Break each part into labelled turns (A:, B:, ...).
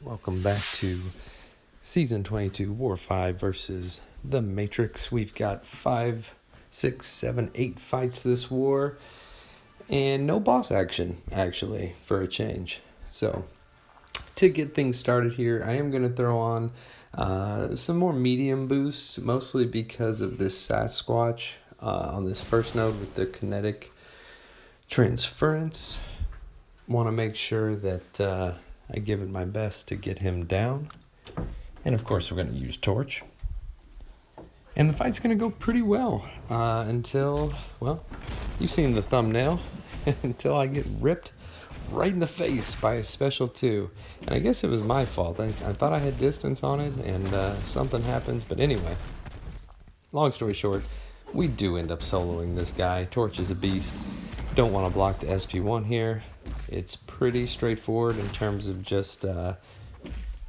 A: Welcome back to Season 22, War 5 versus The Matrix. We've got 5, 6, 7, 8 fights this war, and no boss action, actually, for a change. So, to get things started here, I am going to throw on some more medium boosts, mostly because of this Sasquatch on this first node with the kinetic transference. Want to make sure that I give it my best to get him down. And of course, we're going to use Torch. And the fight's going to go pretty well until, well, you've seen the thumbnail, until I get ripped right in the face by a special 2. And I guess it was my fault. I thought I had distance on it, and something happens. But anyway, long story short, we do end up soloing this guy. Torch is a beast. Don't want to block the SP1 here. It's pretty straightforward in terms of just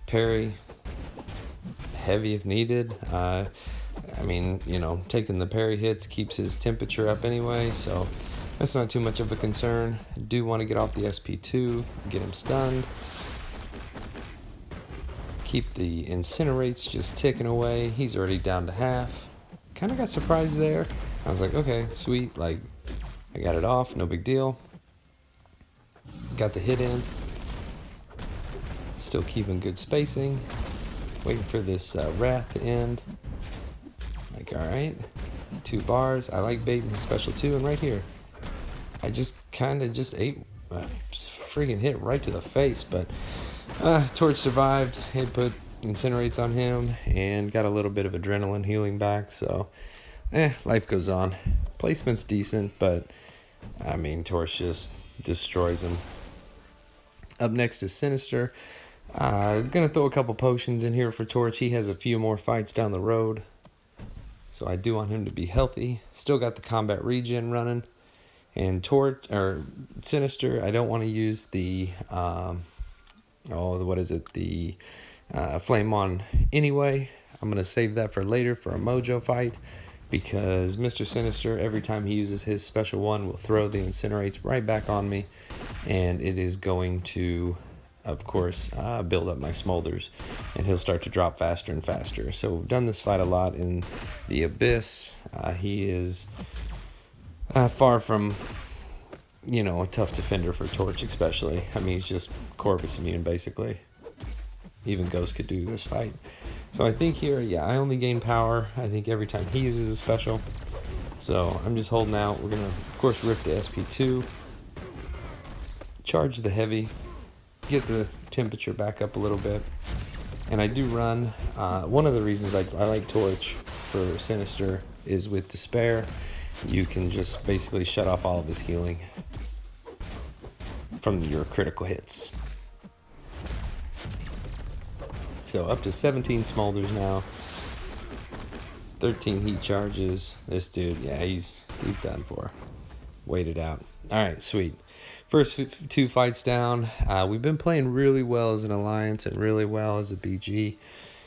A: parry, heavy if needed. I mean, taking the parry hits keeps his temperature up anyway, so that's not too much of a concern. I do want to get off the SP2, get him stunned. Keep the incinerates just ticking away. He's already down to half. Kind of got surprised there. I was like, okay, sweet, like, I got it off, no big deal. Got the hit in. Still keeping good spacing. Waiting for this wrath to end. Like, alright. 2 bars. I like baiting the special 2, and right here, I just kind of just ate a freaking hit right to the face, but Torch survived. It put incinerates on him and got a little bit of adrenaline healing back, so life goes on. Placement's decent, but I mean, Torch just destroys him. Up next is Sinister. Gonna throw a couple potions in here for Torch. He has a few more fights down the road, so I do want him to be healthy. Still got the combat regen running. And Sinister, I don't want to use the the flame on anyway. I'm gonna save that for later for a Mojo fight, because Mr. Sinister, every time he uses his special one, will throw the incinerates right back on me, and it is going to, of course, build up my smolders, and he'll start to drop faster and faster. So we've done this fight a lot in the Abyss. He is far from, a tough defender for Torch especially. I mean, he's just Corvus immune, basically. Even Ghost could do this fight. So I think here, I only gain power, I think, every time he uses a special. So I'm just holding out. We're going to, of course, rip the SP2. Charge the heavy. Get the temperature back up a little bit. And I do run. One of the reasons I like Torch for Sinister is with Despair. You can just basically shut off all of his healing from your critical hits. So up to 17 smolders now. 13 heat charges. This dude, he's done for. Wait it out. Alright, sweet. First 2 fights down. We've been playing really well as an alliance and really well as a BG.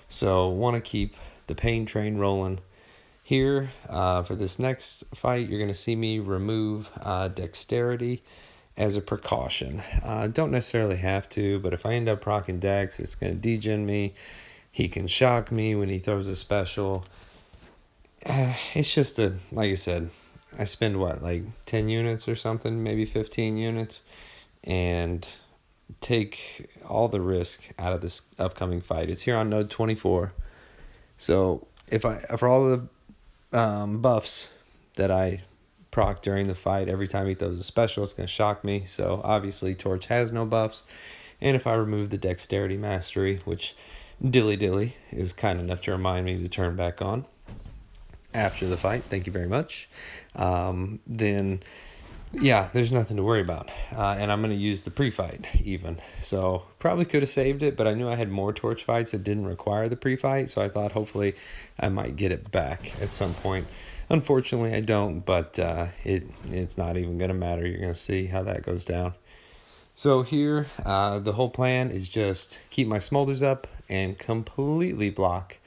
A: So want to keep the pain train rolling. Here, for this next fight, you're going to see me remove dexterity as a precaution. Don't necessarily have to, but if I end up proccing dex, it's going to degen me. He can shock me when he throws a special. It's just like I said, I spend like 10 units or something, maybe 15 units, and take all the risk out of this upcoming fight. It's here on node 24. So for all the buffs that I proc during the fight, every time he throws a special, it's going to shock me. So obviously Torch has no buffs. And if I remove the dexterity mastery, which Dilly is kind enough to remind me to turn back on after the fight, thank you very much, then there's nothing to worry about. And I'm going to use the pre-fight even. So probably could have saved it, but I knew I had more Torch fights that didn't require the pre-fight, so I thought hopefully I might get it back at some point. Unfortunately, I don't, but it's not even going to matter. You're going to see how that goes down. So here, the whole plan is just keep my smolders up and completely block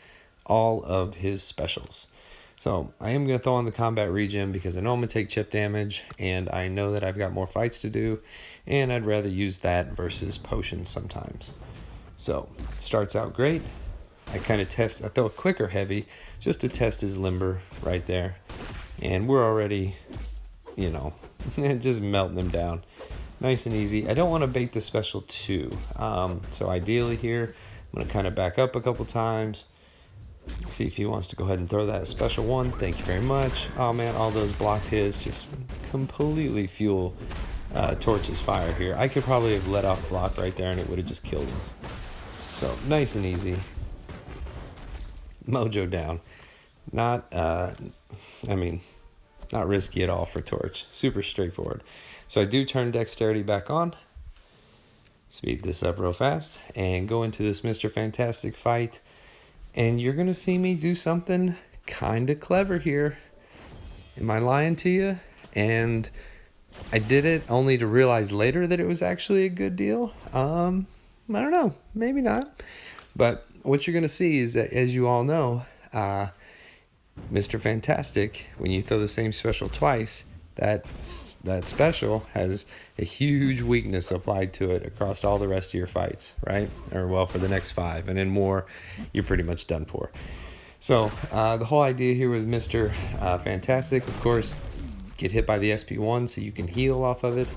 A: all of his specials. So I am going to throw on the combat regen because I know I'm going to take chip damage, and I know that I've got more fights to do, and I'd rather use that versus potions sometimes. So starts out great. I throw a quicker heavy just to test his limber right there. And we're already, you know, just melting him down. Nice and easy. I don't want to bait the special 2. So ideally here, I'm going to kind of back up a couple times. See if he wants to go ahead and throw that special 1. Thank you very much. Oh man, all those blocked hits just completely fuel Torch's fire here. I could probably have let off block right there and it would have just killed him. So nice and easy. Mojo down. Not risky at all for Torch. Super straightforward. So I do turn dexterity back on. Speed this up real fast and go into this Mr. Fantastic fight. And you're going to see me do something kind of clever here. Am I lying to you? And I did it only to realize later that it was actually a good deal. I don't know. Maybe not. But what you're going to see is that, as you all know, Mr. Fantastic, when you throw the same special twice, that special has a huge weakness applied to it across all the rest of your fights, right? Or, well, for the next 5. And in more, you're pretty much done for. So the whole idea here with Mr. Fantastic, of course, get hit by the SP1 so you can heal off of it.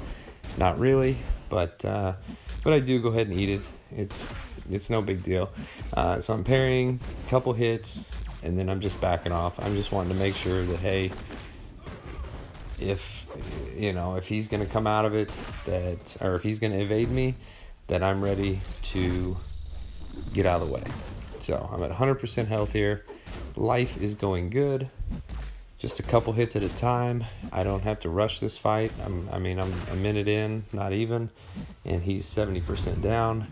A: Not really, but I do go ahead and eat it. It's no big deal. So I'm parrying a couple hits, and then I'm just backing off. I'm just wanting to make sure that, hey, if he's going to come out of it, or if he's going to evade me, that I'm ready to get out of the way. So I'm at 100% health here. Life is going good. Just a couple hits at a time. I don't have to rush this fight. I'm a minute in, not even, and he's 70% down.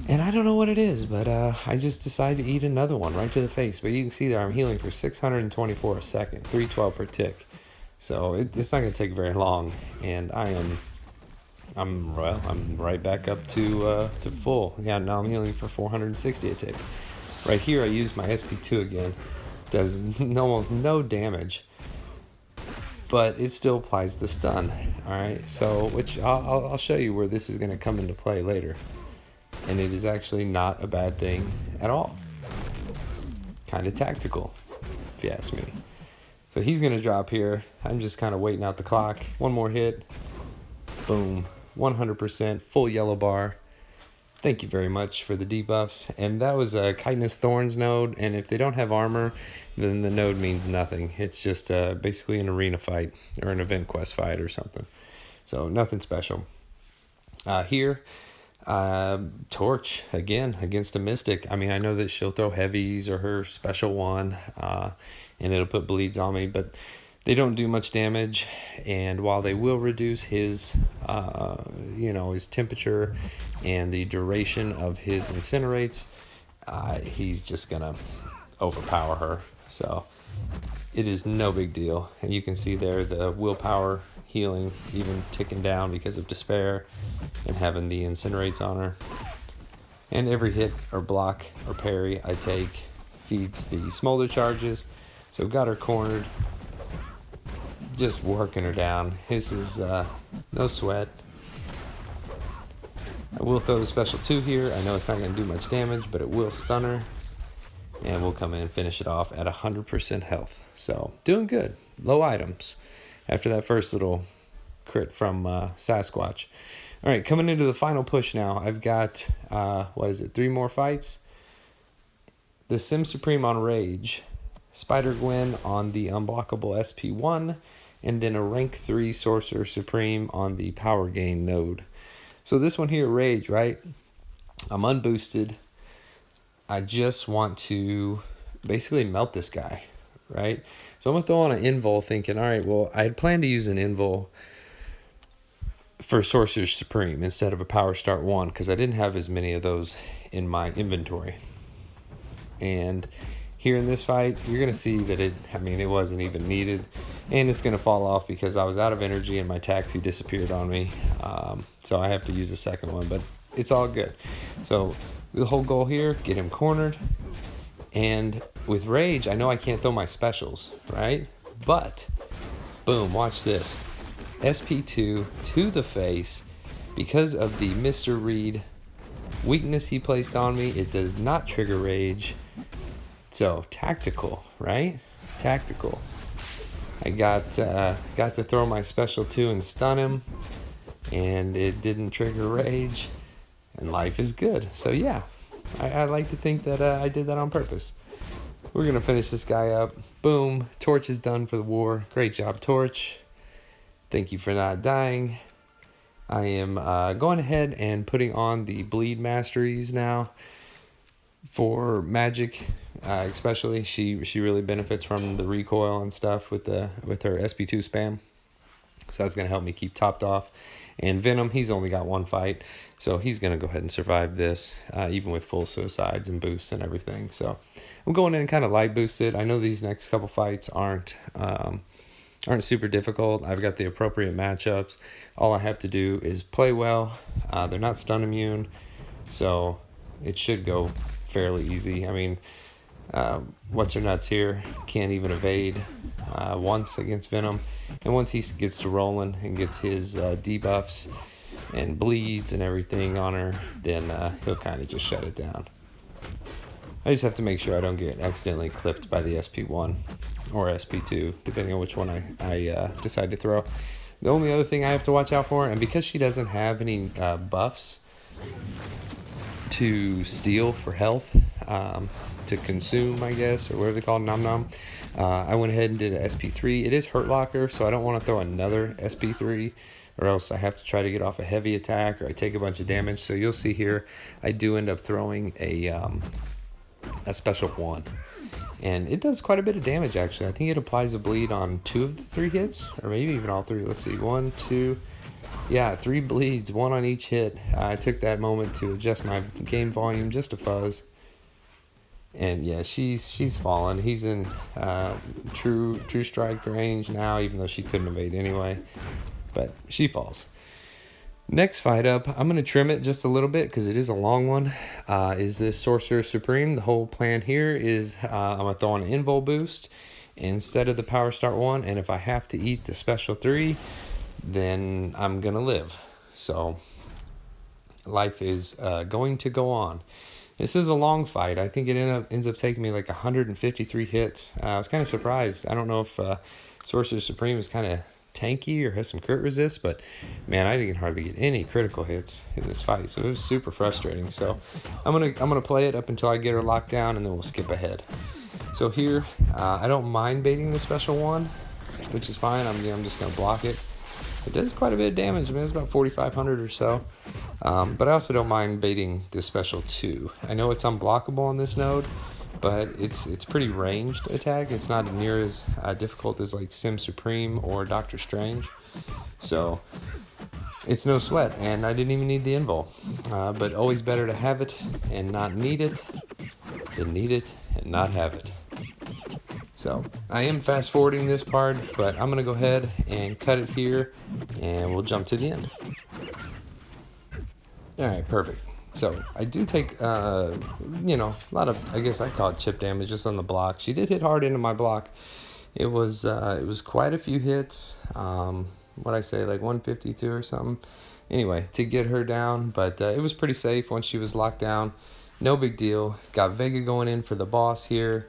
A: And I don't know what it is, but I just decided to eat another one right to the face. But you can see there I'm healing for 624 a second, 312 per tick. So it's not going to take very long, and I'm right back up to full. Yeah, now I'm healing for 460 a tick. Right here, I used my SP2 again. Does almost no damage, but it still applies the stun. All right, so which I'll show you where this is going to come into play later, and it is actually not a bad thing at all. Kind of tactical, if you ask me. So he's going to drop here. I'm just kind of waiting out the clock. One more hit. Boom. 100% full yellow bar. Thank you very much for the debuffs. And that was a Chitinous Thorns node. And if they don't have armor, then the node means nothing. It's just basically an arena fight or an event quest fight or something. So nothing special. Here, Torch, again, against a Mystic. I mean, I know that she'll throw heavies or her special 1. And it'll put bleeds on me, but they don't do much damage. And while they will reduce his, his temperature and the duration of his incinerates, he's just gonna overpower her. So it is no big deal. And you can see there the willpower healing even ticking down because of despair and having the incinerates on her. And every hit or block or parry I take feeds the smolder charges. So got her cornered, just working her down. This is no sweat. I will throw the special 2 here. I know it's not going to do much damage, but it will stun her. And we'll come in and finish it off at 100% health. So doing good. Low items after that first little crit from Sasquatch. All right, coming into the final push now. I've got, 3 more fights. The Sim Supreme on Rage. Spider-Gwen on the unblockable SP1, and then a rank 3 Sorcerer Supreme on the power gain node. So this one here, Rage, right? I'm unboosted. I just want to basically melt this guy, right? So I'm going to throw on an invul thinking, all right, well, I had planned to use an invul for Sorcerer Supreme instead of a Power Start 1 because I didn't have as many of those in my inventory. And here in this fight, you're going to see that it wasn't even needed. And it's going to fall off because I was out of energy and my taxi disappeared on me. So I have to use a second one, but it's all good. So the whole goal here, get him cornered. And with Rage, I know I can't throw my specials, right? But, boom, watch this. SP2 to the face because of the Mr. Reed Weakness he placed on me, it does not trigger rage. So, tactical, right? Tactical. I got to throw my special 2 and stun him, and it didn't trigger rage, and life is good. So yeah, I like to think that I did that on purpose. We're going to finish this guy up. Boom, Torch is done for the war. Great job, Torch. Thank you for not dying. I am going ahead and putting on the bleed masteries now for magic. Especially, she really benefits from the recoil and stuff with her SP2 spam. So that's going to help me keep topped off. And Venom, he's only got 1 fight, so he's going to go ahead and survive this, even with full suicides and boosts and everything. So I'm going in kind of light boosted. I know these next couple fights aren't super difficult. I've got the appropriate matchups. All I have to do is play well. They're not stun immune, so it should go fairly easy. I mean, what's her nuts here can't even evade once against Venom, and once he gets to rolling and gets his debuffs and bleeds and everything on her, then he'll kind of just shut it down. I just have to make sure I don't get accidentally clipped by the SP1 or SP2, depending on which one I decide to throw. The only other thing I have to watch out for, and because she doesn't have any buffs to steal for health, to consume, I guess, or whatever they call it, nom nom, I went ahead and did an SP3. It is Hurt Locker, so I don't want to throw another SP3, or else I have to try to get off a heavy attack, or I take a bunch of damage. So you'll see here, I do end up throwing a special 1. And it does quite a bit of damage, actually. I think it applies a bleed on 2 of the 3 hits, or maybe even all 3. Let's see, 1, 2... Yeah, 3 bleeds, 1 on each hit. I took that moment to adjust my game volume just a fuzz. And yeah, she's fallen. He's in true strike range now, even though she couldn't evade anyway. But she falls. Next fight up, I'm going to trim it just a little bit because it is a long one, is this Sorcerer Supreme. The whole plan here is I'm going to throw on an invul boost instead of the Power Start 1, and if I have to eat the special 3, then I'm going to live. So life is going to go on. This is a long fight. I think it ends up taking me like 153 hits. I was kind of surprised. I don't know if Sorcerer Supreme is kind of tanky or has some crit resist, but man, I didn't hardly get any critical hits in this fight, so it was super frustrating. So I'm gonna play it up until I get her locked down, and then we'll skip ahead. So here, I don't mind baiting the special 1, which is fine. I'm just gonna block it. It does quite a bit of damage. I mean, it's about 4,500 or so. But I also don't mind baiting the special 2. I know it's unblockable on this node, but it's pretty ranged attack. It's not near as difficult as like Sim Supreme or Doctor Strange. So it's no sweat, and I didn't even need the invul. But always better to have it and not need it than need it and not have it. So I am fast forwarding this part, but I'm going to go ahead and cut it here, and we'll jump to the end. All right, perfect. So I do take, a lot of, I guess I call it chip damage just on the block. She did hit hard into my block. It was quite a few hits. What I say, like 152 or something. Anyway, to get her down, but it was pretty safe once she was locked down. No big deal. Got Vega going in for the boss here.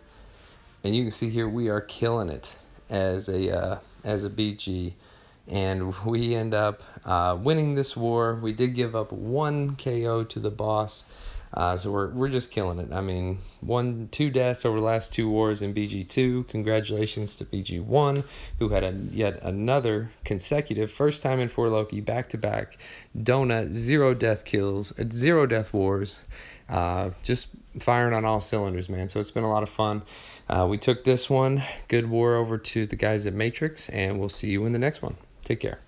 A: And you can see here we are killing it as a BG, and we end up winning this war. We did give up 1 KO to the boss, so we're just killing it. I mean, 2 deaths over the last 2 wars in BG2. Congratulations to BG1, who had yet another consecutive first time in 4 Loki back-to-back donut 0 death kills, 0 death wars. Just firing on all cylinders, man. So it's been a lot of fun. We took this one, good war, over to the guys at Matrix, and we'll see you in the next one. Take care.